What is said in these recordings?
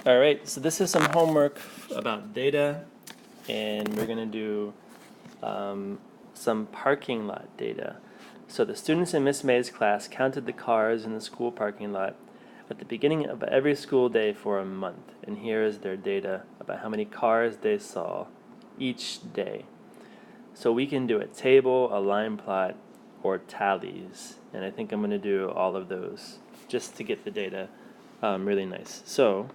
All right, so this is some homework about data, and we're going to do some parking lot data. So the students in Miss May's class counted the cars in the school parking lot at the beginning of every school day for a month, and here is their data about how many cars they saw each day. So we can do a table, a line plot, or tallies, and I think I'm going to do all of those just to get the data really nice. So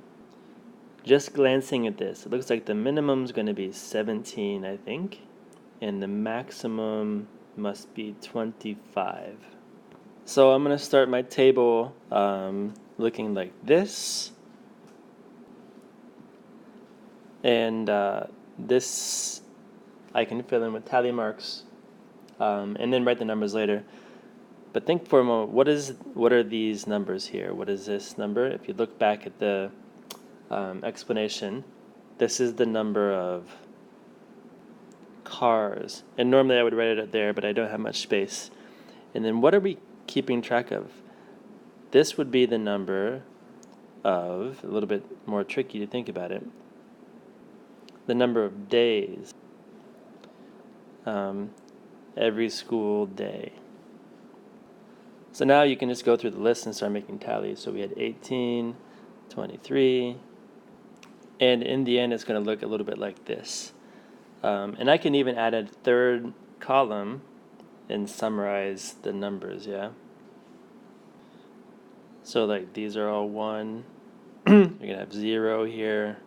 just glancing at this, it looks like the minimum is going to be 17, I think, and the maximum must be 25. So I'm going to start my table looking like this, and this I can fill in with tally marks and then write the numbers later. But think for a moment, what are these numbers here? What is this number? If you look back at the explanation, this is the number of cars. And normally I would write it there, but I don't have much space. And then what are we keeping track of? This would be the number of, a little bit more tricky to think about it, the number of days every school day. So now you can just go through the list and start making tallies. So we had 18, 23, and in the end it's going to look a little bit like this. And I can even add a third column and summarize the numbers, yeah? So like these are all 1. You're going to have 0 here.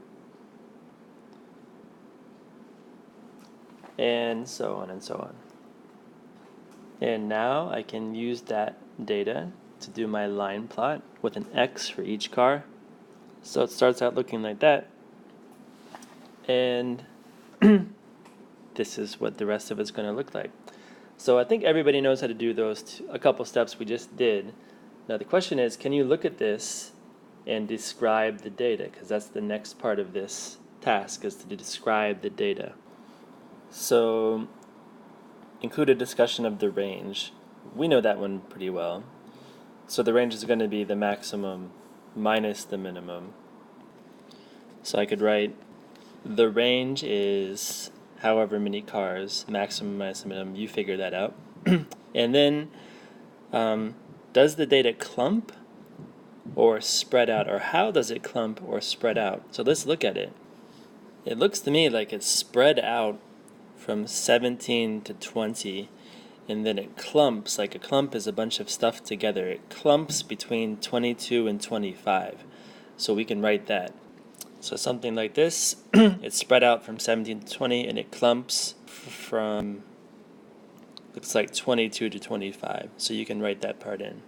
And so on and so on. And now I can use that data to do my line plot with an X for each car. So it starts out looking like that. And this is what the rest of it's going to look like. So I think everybody knows how to do those a couple steps we just did. Now the question is, can you look at this and describe the data? Because that's the next part of this task, is to describe the data. So include a discussion of the range. We know that one pretty well. So the range is going to be the maximum minus the minimum. So I could write the range is however many cars, maximum minus the minimum. You figure that out. And then does the data clump or spread out? Or how does it clump or spread out? So let's look at it. It looks to me like it's spread out from 17 to 20, and then it clumps, like a clump is a bunch of stuff together. It clumps between 22 and 25. So we can write that. So something like this, it's spread out from 17 to 20, and it clumps from, looks like 22 to 25. So you can write that part in.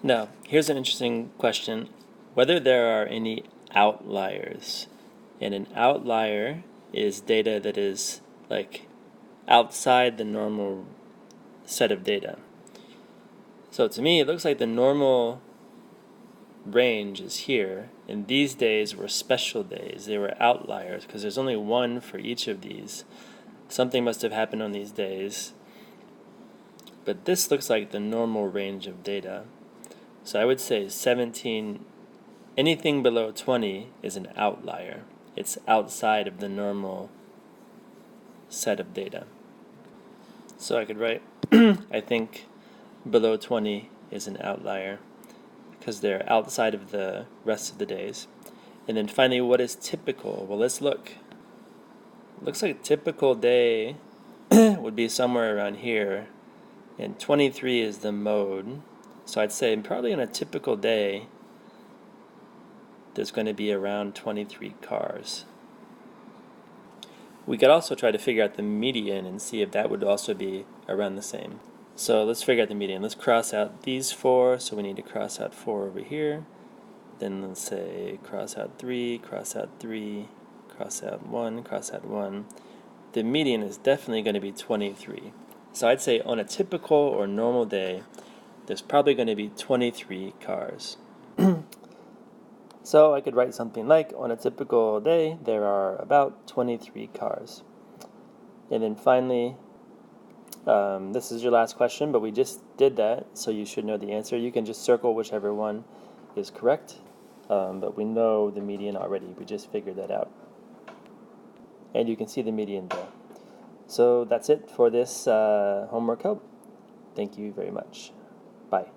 Now, here's an interesting question. Whether there are any outliers. And an outlier is data that is like outside the normal set of data. So to me, it looks like the normal range is here, and these days were special days. They were outliers because there's only one for each of these. Something must have happened on these days. But this looks like the normal range of data. So I would say 17, anything below 20 is an outlier. It's outside of the normal set of data. So I could write, I think below 20 is an outlier because they're outside of the rest of the days. And then finally, what is typical? Well, let's look. It looks like a typical day would be somewhere around here, and 23 is the mode. So I'd say probably on a typical day, there's going to be around 23 cars. We could also try to figure out the median and see if that would also be around the same. So let's figure out the median. Let's cross out these 4, so we need to cross out 4 over here. Then let's say cross out 3, cross out 3, cross out 1, cross out 1. The median is definitely going to be 23. So I'd say on a typical or normal day, there's probably going to be 23 cars. So I could write something like, on a typical day, there are about 23 cars. And then finally, this is your last question, but we just did that, so you should know the answer. You can just circle whichever one is correct. but we know the median already. We just figured that out. And you can see the median there. So that's it for this homework help. Thank you very much. Bye.